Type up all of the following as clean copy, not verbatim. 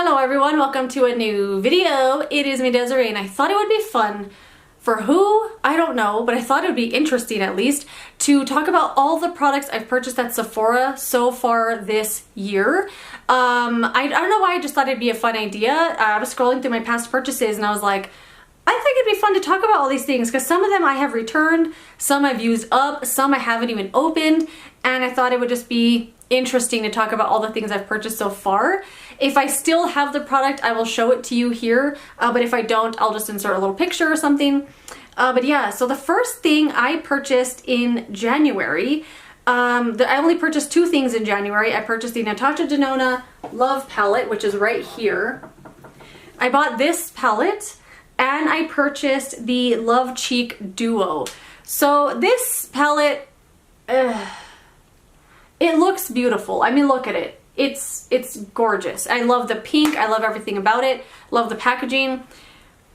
Hello everyone, welcome to a new video. It is me, Desiree, and I thought it would be fun for who? I don't know, but I thought it would be interesting at least to talk about all the products I've purchased at Sephora so far this year. I don't know why, I just thought it'd be a fun idea. I was scrolling through my past purchases and I was like, I think it'd be fun to talk about all these things because some of them I have returned, some I've used up, some I haven't even opened, and I thought it would just be interesting to talk about all the things I've purchased so far. If I still have the product, I will show it to you here, but if I don't, I'll just insert a little picture or something. But yeah, so the first thing I purchased in January, I only purchased two things in January. I purchased the Natasha Denona Love Palette, which is right here. I bought this palette, and I purchased the Love Cheek Duo. So this palette, it looks beautiful. I mean, look at it. It's gorgeous. I love the pink. I love everything about it. Love the packaging.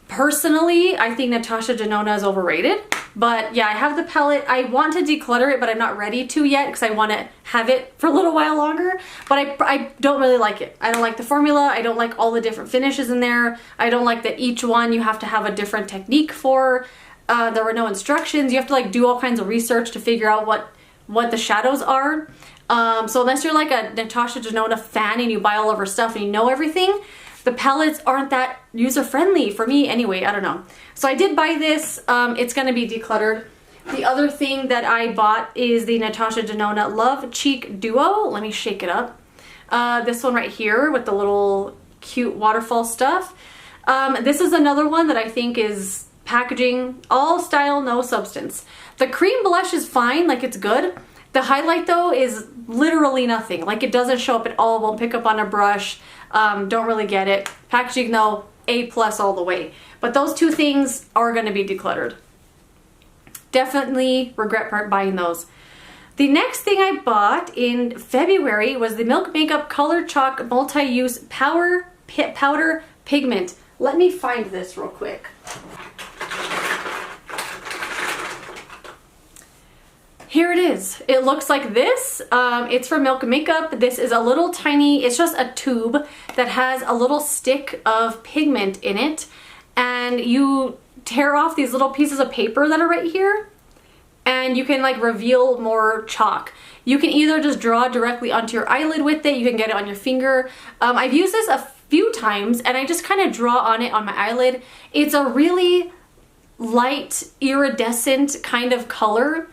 Personally, I think Natasha Denona is overrated. But yeah, I have the palette. I want to declutter it, but I'm not ready to yet because I want to have it for a little while longer. But I don't really like it. I don't like the formula. I don't like all the different finishes in there. I don't like that each one you have to have a different technique for. There were no instructions. You have to like do all kinds of research to figure out what the shadows are. So unless you're like a Natasha Denona fan and you buy all of her stuff and you know everything, the palettes aren't that user-friendly for me anyway. I don't know. So I did buy this. It's going to be decluttered. The other thing that I bought is the Natasha Denona Love Cheek Duo. Let me shake it up. This one right here with the little cute waterfall stuff. This is another one that I think is packaging, all style, no substance. The cream blush is fine, like it's good. The highlight though is literally nothing. Like it doesn't show up at all, won't pick up on a brush, don't really get it. Packaging though, A+ all the way. But those two things are going to be decluttered. Definitely regret buying those. The next thing I bought in February was the Milk Makeup Color Chalk Multi-Use Powder Pigment. Let me find this real quick. Here it is. It looks like this. It's from Milk Makeup. This is a little tiny, it's just a tube that has a little stick of pigment in it. And you tear off these little pieces of paper that are right here. And you can like reveal more chalk. You can either just draw directly onto your eyelid with it. You can get it on your finger. I've used this a few times and I just kind of draw on it on my eyelid. It's a really light iridescent kind of color.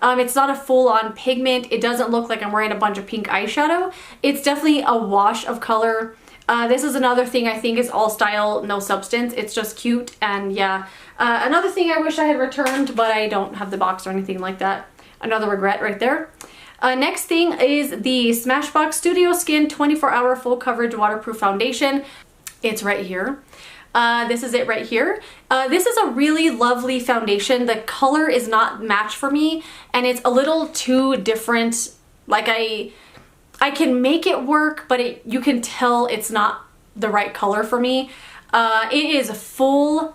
It's not a full-on pigment. It doesn't look like I'm wearing a bunch of pink eyeshadow. It's definitely a wash of color. This is another thing I think is all style, no substance. It's just cute, and yeah. Another thing I wish I had returned, but I don't have the box or anything like that. Another regret right there. Next thing is the Smashbox Studio Skin 24-Hour Full Coverage Waterproof Foundation. It's right here. This is it right here. This is a really lovely foundation. The color is not matched for me and it's a little too different. Like I can make it work, but you can tell it's not the right color for me. It is full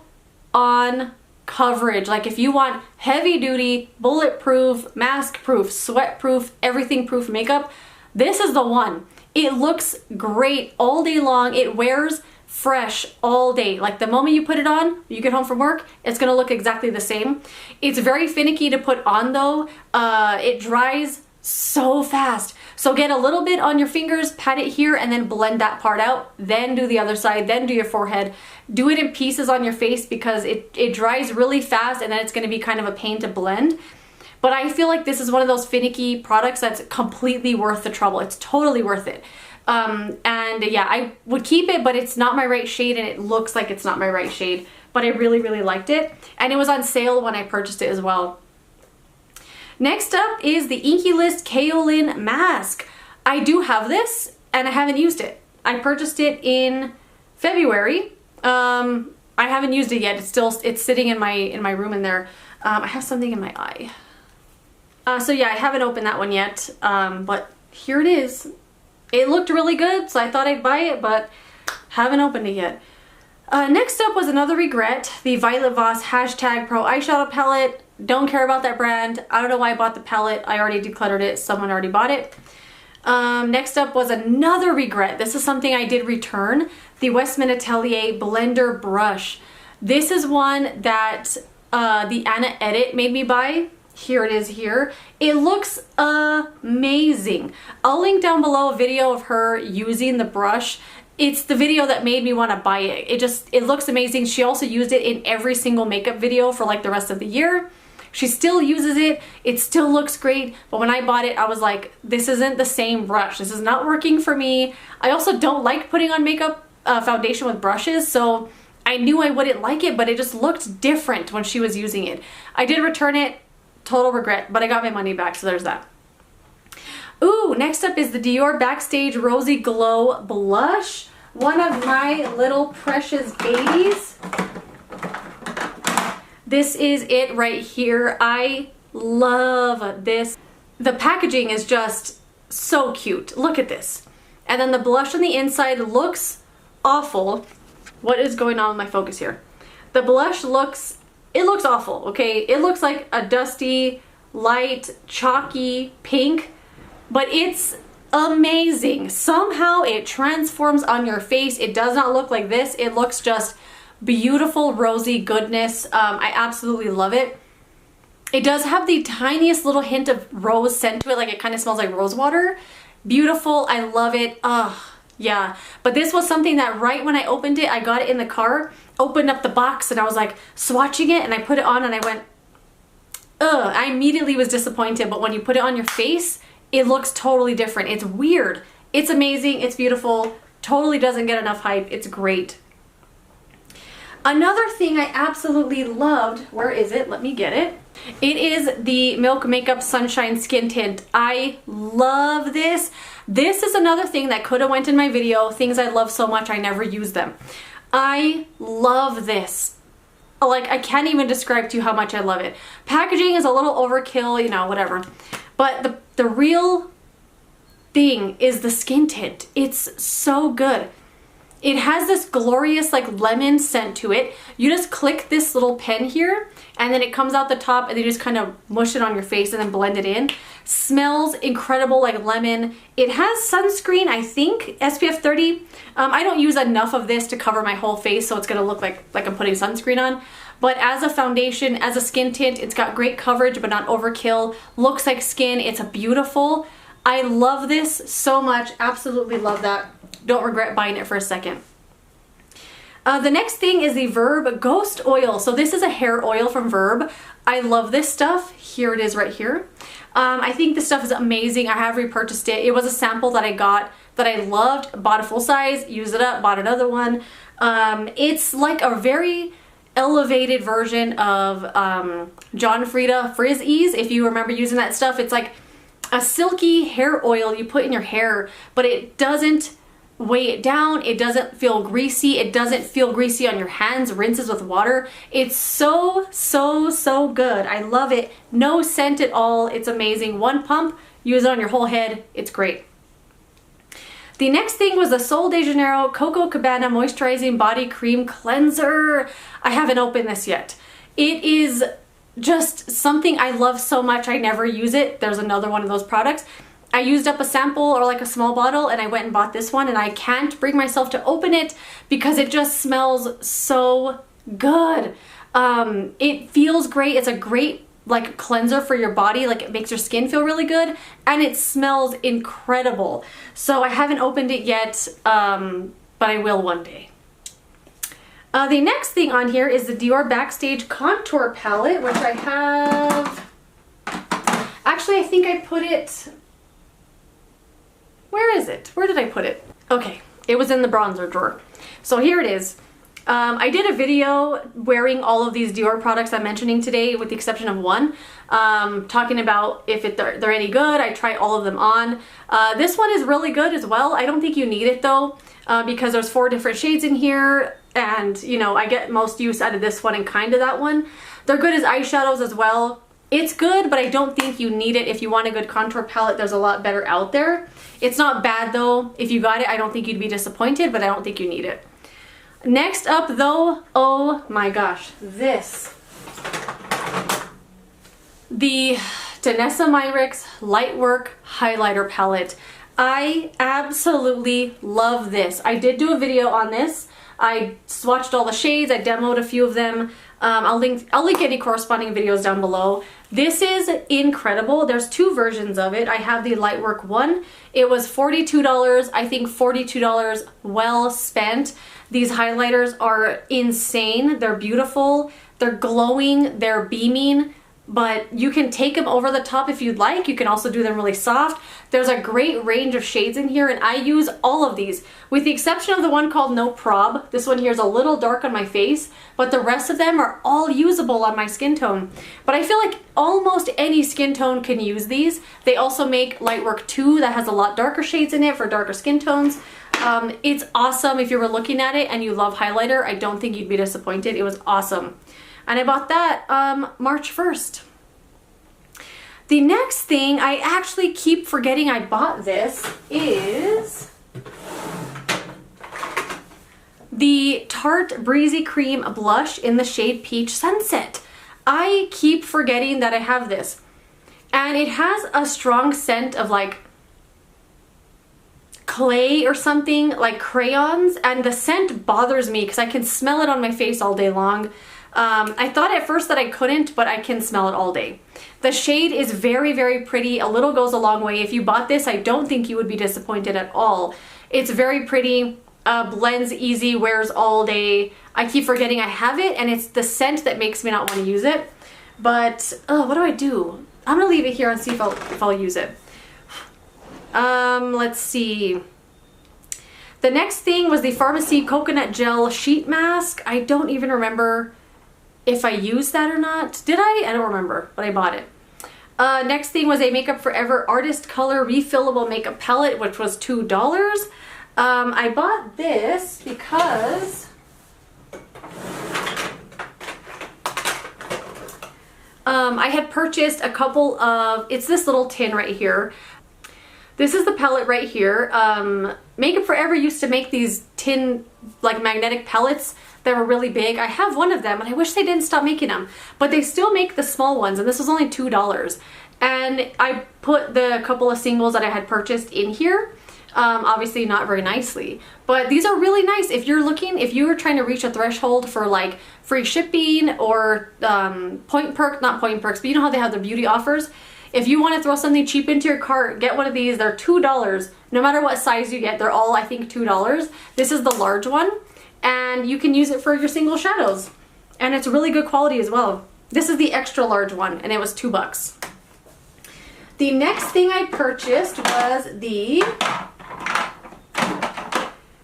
on coverage. Like if you want heavy duty, bulletproof, mask proof, sweat proof, everything proof makeup, this is the one. It looks great all day long. It wears fresh all day. Like the moment you put it on, you get home from work, it's gonna look exactly the same. It's very finicky to put on though. It dries so fast. So get a little bit on your fingers, pat it here, and then blend that part out. Then do the other side, then do your forehead. Do it in pieces on your face because it dries really fast and then it's gonna be kind of a pain to blend. But I feel like this is one of those finicky products that's completely worth the trouble. It's totally worth it. And yeah, I would keep it, but it's not my right shade and it looks like it's not my right shade, but I really, really liked it. And it was on sale when I purchased it as well. Next up is the Inky List Kaolin Mask. I do have this and I haven't used it. I purchased it in February. I haven't used it yet. It's sitting in my room in there. I have something in my eye. So yeah, I haven't opened that one yet, but here it is. It looked really good, so I thought I'd buy it, but haven't opened it yet. Next up was another regret, the Violet Voss # Pro Eyeshadow Palette. Don't care about that brand. I don't know why I bought the palette. I already decluttered it. Someone already bought it. Next up was another regret. This is something I did return. The Westmin Atelier Blender Brush. This is one that the Anna Edit made me buy. Here it is here. It looks amazing. I'll link down below a video of her using the brush. It's the video that made me want to buy it. It looks amazing. She also used it in every single makeup video for like the rest of the year. She still uses it. It still looks great. But when I bought it, I was like, this isn't the same brush. This is not working for me. I also don't like putting on makeup foundation with brushes. So I knew I wouldn't like it, but it just looked different when she was using it. I did return it. Total regret, but I got my money back, so there's that. Ooh, next up is the Dior Backstage Rosy Glow Blush. One of my little precious babies. This is it right here. I love this. The packaging is just so cute. Look at this. And then the blush on the inside looks awful. What is going on with my focus here? The blush looks awful, okay? It looks like a dusty, light, chalky pink, but it's amazing. Somehow it transforms on your face. It does not look like this. It looks just beautiful, rosy goodness. I absolutely love it. It does have the tiniest little hint of rose scent to it, like it kind of smells like rose water. Beautiful, I love it. Yeah, but this was something that right when I opened it, I got it in the car, opened up the box and I was like swatching it and I put it on and I went, ugh. I immediately was disappointed, but when you put it on your face, it looks totally different. It's weird. It's amazing. It's beautiful. Totally doesn't get enough hype. It's great. Another thing I absolutely loved, where is it? Let me get it. It is the Milk Makeup Sunshine Skin Tint. I love this. This is another thing that could have went in my video, things I love so much I never use them. I love this. Like, I can't even describe to you how much I love it. Packaging is a little overkill, you know, whatever. But the real thing is the skin tint. It's so good. It has this glorious like lemon scent to it. You just click this little pen here and then it comes out the top and you just kind of mush it on your face and then blend it in. Smells incredible like lemon. It has sunscreen, I think, SPF 30. I don't use enough of this to cover my whole face, so it's gonna look like I'm putting sunscreen on. But as a foundation, as a skin tint, it's got great coverage but not overkill. Looks like skin. It's a beautiful. I love this so much. Absolutely love that. Don't regret buying it for a second. The next thing is the Verb Ghost Oil. So this is a hair oil from Verb. I love this stuff. Here it is right here. I think this stuff is amazing. I have repurchased it. It was a sample that I got that I loved. Bought a full size, used it up, bought another one. It's like a very elevated version of John Frieda Frizz Ease. If you remember using that stuff, it's like a silky hair oil you put in your hair, but it doesn't weigh it down. It doesn't feel greasy. It doesn't feel greasy on your hands. Rinses with water. It's so, so, so good. I love it. No scent at all. It's amazing. One pump, use it on your whole head. It's great. The next thing was the Sol de Janeiro Coco Cabana Moisturizing Body Cream Cleanser. I haven't opened this yet. It is just something I love so much. I never use it. There's another one of those products. I used up a sample or like a small bottle and I went and bought this one and I can't bring myself to open it because it just smells so good. It feels great. It's a great like cleanser for your body. Like it makes your skin feel really good and it smells incredible. So I haven't opened it yet, but I will one day. The next thing on here is the Dior Backstage Contour Palette, which I have. Actually, I think I put it. Where is it? Where did I put it? Okay, it was in the bronzer drawer. So here it is. I did a video wearing all of these Dior products I'm mentioning today with the exception of one, talking about if they're any good. I try all of them on. This one is really good as well. I don't think you need it though, because there's 4 different shades in here and you know, I get most use out of this one and kind of that one. They're good as eyeshadows as well. It's good, but I don't think you need it. If you want a good contour palette, there's a lot better out there. It's not bad though. If you got it, I don't think you'd be disappointed, but I don't think you need it. Next up though, oh my gosh, this. The Danessa Myricks Lightwork Highlighter Palette. I absolutely love this. I did do a video on this. I swatched all the shades, I demoed a few of them. I'll link any corresponding videos down below. This is incredible. There's two versions of it. I have the Lightwork one. It was $42. I think $42 well spent. These highlighters are insane. They're beautiful. They're glowing. They're beaming. But you can take them over the top if you'd like. You can also do them really soft. There's a great range of shades in here, and I use all of these, with the exception of the one called No Prob. This one here is a little dark on my face, but the rest of them are all usable on my skin tone. But I feel like almost any skin tone can use these. They also make Lightwork 2 that has a lot darker shades in it for darker skin tones. It's awesome. If you were looking at it and you love highlighter, I don't think you'd be disappointed. It was awesome. And I bought that March 1st. The next thing, I actually keep forgetting I bought this, is the Tarte Breezy Cream Blush in the shade Peach Sunset. I keep forgetting that I have this. And it has a strong scent of like clay or something, like crayons, and the scent bothers me because I can smell it on my face all day long. I thought at first that I couldn't, but I can smell it all day. The shade is very, very pretty. A little goes a long way. If you bought this, I don't think you would be disappointed at all. It's very pretty, blends easy, wears all day. I keep forgetting I have it, and it's the scent that makes me not want to use it. But, what do? I'm gonna leave it here and see if I'll use it. Let's see. The next thing was the Pharmacy Coconut Gel Sheet Mask. I don't even remember if I used that or not. Did I? I don't remember, but I bought it. Next thing was a Makeup Forever Artist Color Refillable Makeup Palette, which was $2. I bought this because I had purchased a couple of, it's this little tin right here. This is the palette right here. Makeup Forever used to make these tin, like magnetic palettes that were really big. I have one of them, and I wish they didn't stop making them. But they still make the small ones, and this was only $2. And I put the couple of singles that I had purchased in here. Obviously not very nicely, but these are really nice if you're looking, if you were trying to reach a threshold for like free shipping or not point perks, but you know how they have the beauty offers. If you want to throw something cheap into your cart, get one of these. They're $2. No matter what size you get, they're all, I think, $2. This is the large one, and you can use it for your single shadows. And it's really good quality as well. This is the extra large one, and it was $2. The next thing I purchased was the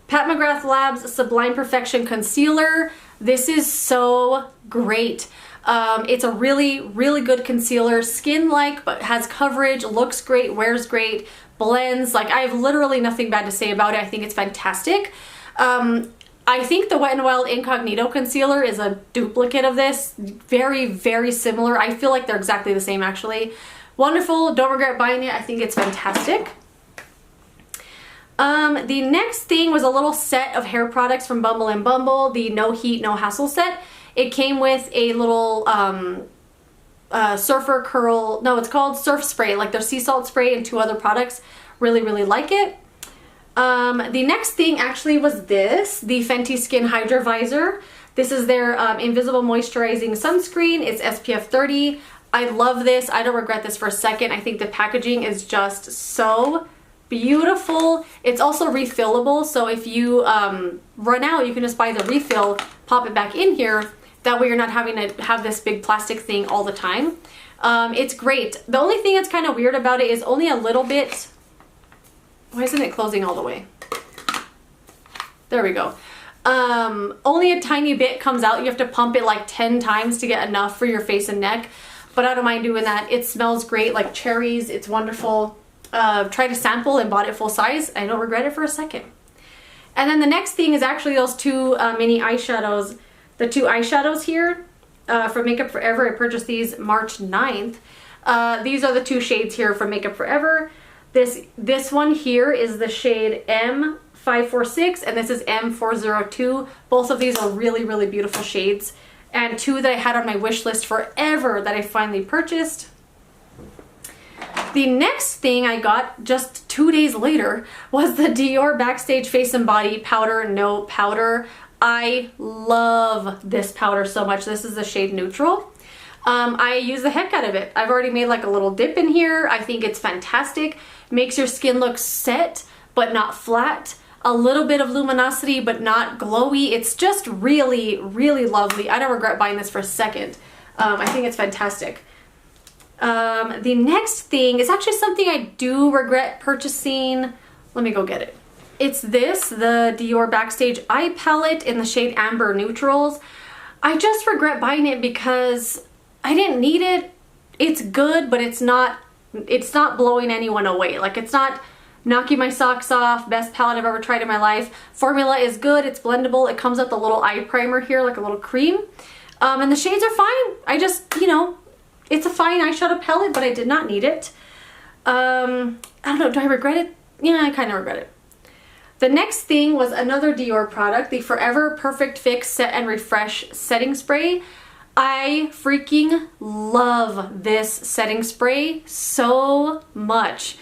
Pat McGrath Labs Sublime Perfection Concealer. This is so great. It's a really, really good concealer, skin-like, but has coverage, looks great, wears great, blends. Like, I have literally nothing bad to say about it. I think it's fantastic. I think the Wet n Wild Incognito Concealer is a duplicate of this. Very, very similar. I feel like they're exactly the same, actually. Wonderful. Don't regret buying it. I think it's fantastic. The next thing was a little set of hair products from Bumble and Bumble, the No Heat, No Hassle set. It came with a little surfer curl, no, it's called surf spray, like their sea salt spray, and 2 other products. Really, really like it. The next thing actually was this, the Fenty Skin Hydra Visor. This is their Invisible Moisturizing Sunscreen. It's SPF 30. I love this. I don't regret this for a second. I think the packaging is just so beautiful. It's also refillable, so if you run out, you can just buy the refill, pop it back in here. That way you're not having to have this big plastic thing all the time. It's great. The only thing that's kind of weird about it is only a little bit. Why isn't it closing all the way? There we go. Only a tiny bit comes out. You have to pump it like 10 times to get enough for your face and neck, but I don't mind doing that. It smells great, like cherries. It's wonderful. Tried a sample and bought it full size. I don't regret it for a second. And then the next thing is actually those 2 mini eyeshadows. The 2 eyeshadows here from Makeup Forever. I purchased these March 9th. These are the 2 shades here from Makeup Forever. This one here is the shade M546, and this is M402. Both of these are really, really beautiful shades, and 2 that I had on my wish list forever that I finally purchased. The next thing I got just 2 days later was the Dior Backstage Face and Body Powder No Powder. I love this powder so much. This is the shade Neutral. I use the heck out of it. I've already made like a little dip in here. I think it's fantastic. Makes your skin look set but not flat. A little bit of luminosity but not glowy. It's just really, really lovely. I don't regret buying this for a second. I think it's fantastic. The next thing is actually something I do regret purchasing. Let me go get it. It's this, the Dior Backstage Eye Palette in the shade Amber Neutrals. I just regret buying it because I didn't need it. It's good, but it's not blowing anyone away. Like, it's not knocking my socks off. Best palette I've ever tried in my life. Formula is good. It's blendable. It comes with a little eye primer here, like a little cream. And the shades are fine. I just, you know, it's a fine eyeshadow palette, but I did not need it. I don't know, do I regret it? Yeah, I kind of regret it. The next thing was another Dior product, the Forever Perfect Fix Set and Refresh Setting Spray. I freaking love this setting spray so much.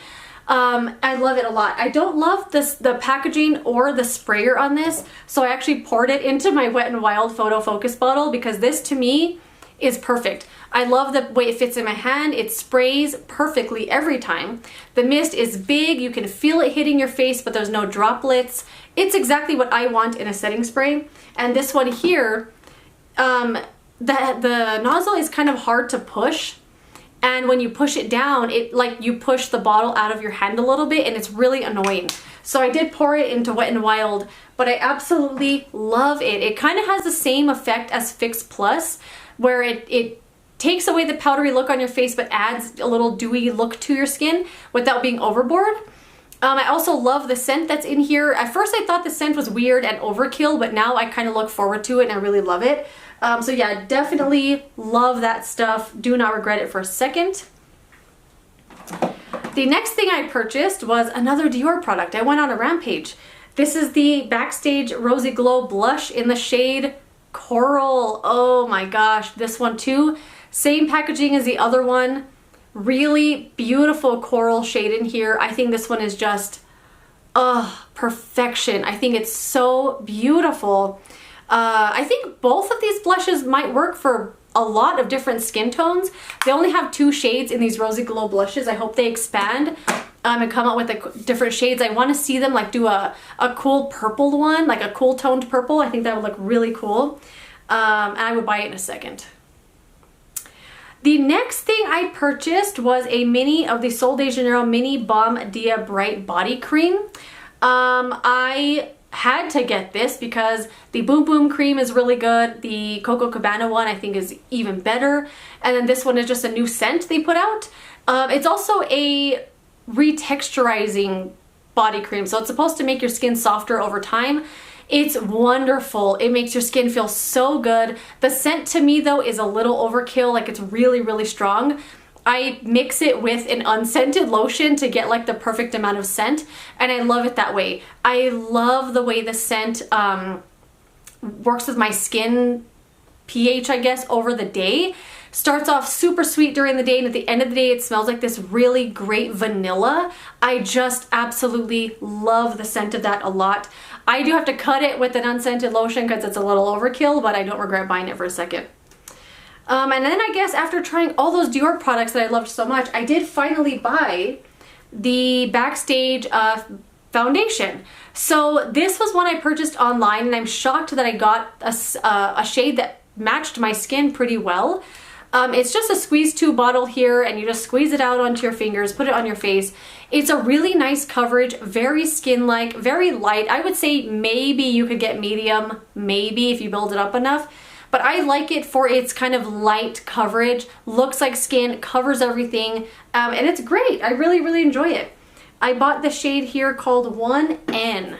I love it a lot. I don't love the packaging or the sprayer on this, so I actually poured it into my Wet n Wild Photo Focus bottle because this to me is perfect. I love the way it fits in my hand. It sprays perfectly every time. The mist is big. You can feel it hitting your face, but there's no droplets. It's exactly what I want in a setting spray. And this one here, the nozzle is kind of hard to push. And when you push it down, it like you push the bottle out of your hand a little bit, and it's really annoying. So I did pour it into Wet n Wild, but I absolutely love it. It kind of has the same effect as Fix Plus, where it takes away the powdery look on your face but adds a little dewy look to your skin without being overboard. I also love the scent that's in here. At first I thought the scent was weird and overkill, but now I kind of look forward to it and I really love it. So yeah, definitely love that stuff. Do not regret it for a second. The next thing I purchased was another Dior product. I went on a rampage. This is the Backstage Rosy Glow Blush in the shade Coral. Oh my gosh, this one too. Same packaging as the other one. Really beautiful coral shade in here. I think this one is just, perfection. I think it's so beautiful. I think both of these blushes might work for a lot of different skin tones. They only have 2 shades in these Rosy Glow blushes. I hope they expand and come out with different shades. I want to see them like do a cool purple one, like a cool toned purple. I think that would look really cool. And I would buy it in a second. The next thing I purchased was a mini of the Sol de Janeiro Mini Balm Dia Bright Body Cream. I had to get this because the Boom Boom cream is really good. The Coco Cabana one I think is even better. And then this one is just a new scent they put out. It's also a retexturizing body cream, so it's supposed to make your skin softer over time. It's wonderful. It makes your skin feel so good. The scent to me though is a little overkill, like it's really, really strong. I mix it with an unscented lotion to get like the perfect amount of scent, and I love it that way. I love the way the scent works with my skin pH, I guess, over the day. Starts off super sweet during the day, and at the end of the day it smells like this really great vanilla. I just absolutely love the scent of that a lot. I do have to cut it with an unscented lotion because it's a little overkill, but I don't regret buying it for a second. And then I guess after trying all those Dior products that I loved so much, I did finally buy the Backstage Foundation. So this was one I purchased online, and I'm shocked that I got a shade that matched my skin pretty well. It's just a squeeze tube bottle here, and you just squeeze it out onto your fingers, put it on your face. It's a really nice coverage, very skin-like, very light. I would say maybe you could get medium, maybe if you build it up enough. But I like it for its kind of light coverage, looks like skin, covers everything, and it's great. I really, really enjoy it. I bought the shade here called 1N.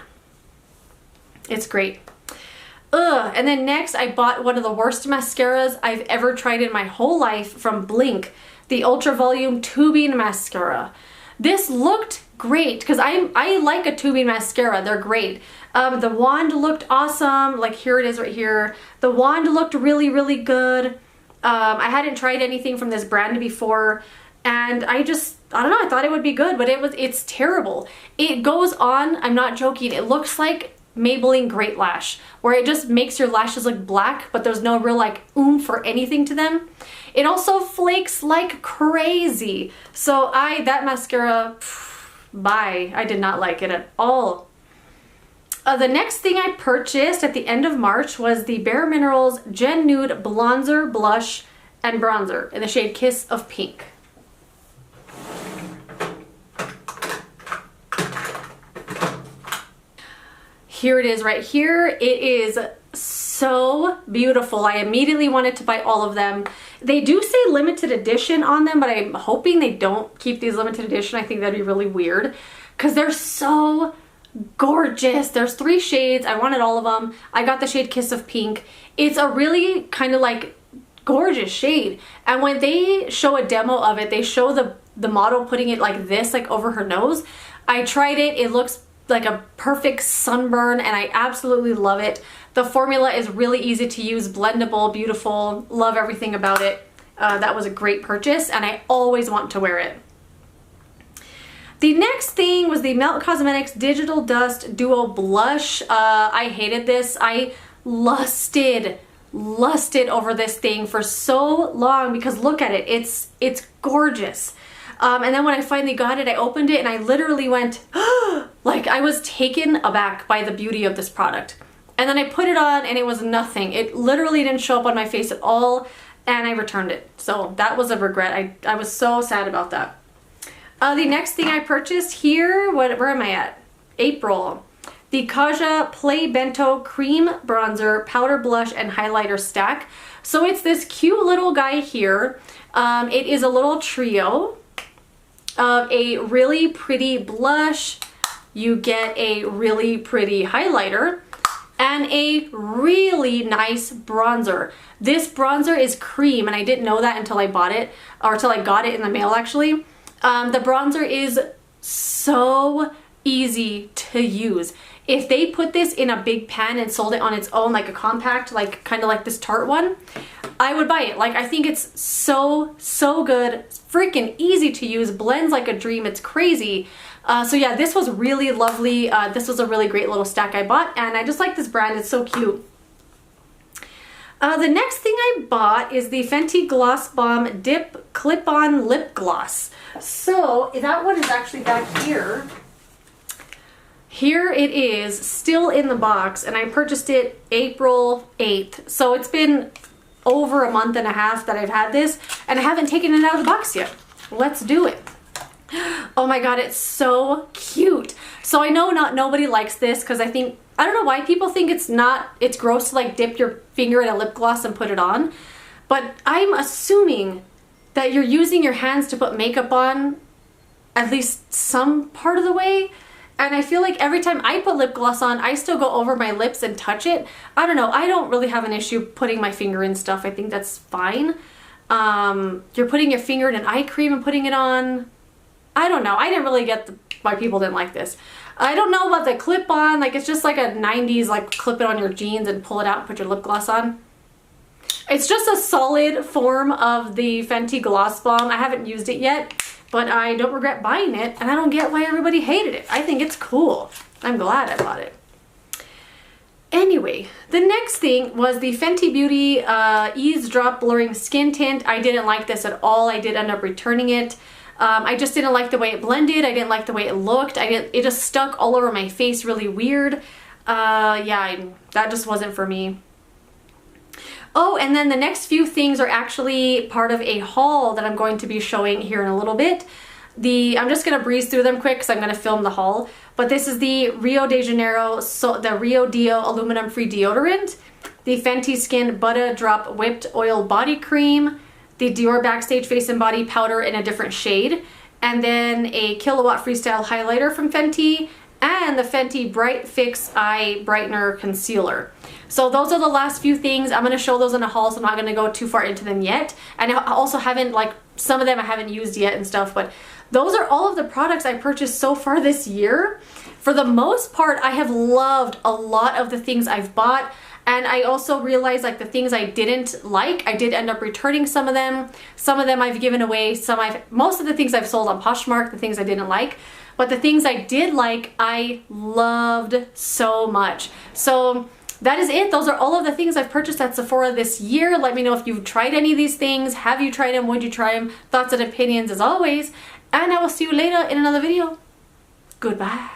It's great. And then next I bought one of the worst mascaras I've ever tried in my whole life from Blink, the Ultra Volume Tubing Mascara. This looked great because I like a tubing mascara. They're great. The wand looked awesome. Like here it is right here. The wand looked really, really good. I hadn't tried anything from this brand before, and I just I don't know, I thought it would be good, but it's terrible. It goes on, I'm not joking, it looks like Maybelline Great Lash, where it just makes your lashes look black, but there's no real like oomph or anything to them. It also flakes like crazy. So that mascara, bye. I did not like it at all. The next thing I purchased at the end of March was the Bare Minerals Gen Nude Bronzer, Blush, and Bronzer in the shade Kiss of Pink. Here it is right here. It is so beautiful. I immediately wanted to buy all of them. They do say limited edition on them, but I'm hoping they don't keep these limited edition. I think that'd be really weird because they're so gorgeous. There's 3 shades. I wanted all of them. I got the shade Kiss of Pink. It's a really kind of like gorgeous shade. And when they show a demo of it, they show the model putting it like this, like over her nose. I tried it. It looks like a perfect sunburn and I absolutely love it. The formula is really easy to use, blendable, beautiful, love everything about it. That was a great purchase and I always want to wear it. The next thing was the Melt Cosmetics Digital Dust Duo Blush. I hated this. I lusted over this thing for so long because look at it, it's gorgeous. And then when I finally got it, I opened it and I literally went, like I was taken aback by the beauty of this product. And then I put it on and it was nothing. It literally didn't show up on my face at all and I returned it. So that was a regret. I was so sad about that. The next thing I purchased here, where am I at? April. The Kaja Play Bento Cream Bronzer, Powder Blush, and Highlighter Stack. So it's this cute little guy here. It is a little trio of a really pretty blush, you get a really pretty highlighter, and a really nice bronzer. This bronzer is cream, and I didn't know that until I bought it, or until I got it in the mail actually. The bronzer is so easy to use. If they put this in a big pan and sold it on its own, like a compact, like kind of like this Tarte one, I would buy it. Like I think it's so good, freaking easy to use, blends like a dream, it's crazy. So yeah, this was really lovely. This was a really great little stack I bought and I just like this brand, it's so cute. The next thing I bought is the Fenty Gloss Bomb Dip Clip-On Lip Gloss. So that one is actually back here. Here it is, still in the box, and I purchased it April 8th. So it's been over a month and a half that I've had this, and I haven't taken it out of the box yet. Let's do it. Oh my god, it's so cute. So I know nobody likes this because I don't know why people think it's gross to like dip your finger in a lip gloss and put it on. But I'm assuming that you're using your hands to put makeup on at least some part of the way. And I feel like every time I put lip gloss on, I still go over my lips and touch it. I don't know. I don't really have an issue putting my finger in stuff. I think that's fine. You're putting your finger in an eye cream and putting it on. I don't know. I didn't really get why people didn't like this. I don't know about the clip-on. Like it's just like a 90s, like clip it on your jeans and pull it out and put your lip gloss on. It's just a solid form of the Fenty Gloss Bomb. I haven't used it yet, but I don't regret buying it, and I don't get why everybody hated it. I think it's cool. I'm glad I bought it. Anyway, the next thing was the Fenty Beauty Eavesdrop Blurring Skin Tint. I didn't like this at all. I did end up returning it. I just didn't like the way it blended. I didn't like the way it looked. It just stuck all over my face really weird. Yeah, that just wasn't for me. Oh, and then the next few things are actually part of a haul that I'm going to be showing here in a little bit. I'm just going to breeze through them quick because I'm going to film the haul. But this is the Rio de Janeiro, the Rio Dio Aluminum Free Deodorant, the Fenty Skin Butter Drop Whipped Oil Body Cream, the Dior Backstage Face and Body Powder in a different shade, and then a Kilowatt Freestyle Highlighter from Fenty, and the Fenty Bright Fix Eye Brightener Concealer. So those are the last few things. I'm going to show those in a haul, so I'm not going to go too far into them yet. And I also haven't, like, some of them I haven't used yet and stuff, but those are all of the products I purchased so far this year. For the most part, I have loved a lot of the things I've bought. And I also realized like the things I didn't like, I did end up returning some of them. Some of them I've given away, most of the things I've sold on Poshmark, the things I didn't like. But the things I did like, I loved so much. So that is it. Those are all of the things I've purchased at Sephora this year. Let me know if you've tried any of these things. Have you tried them? Would you try them? Thoughts and opinions as always. And I will see you later in another video. Goodbye.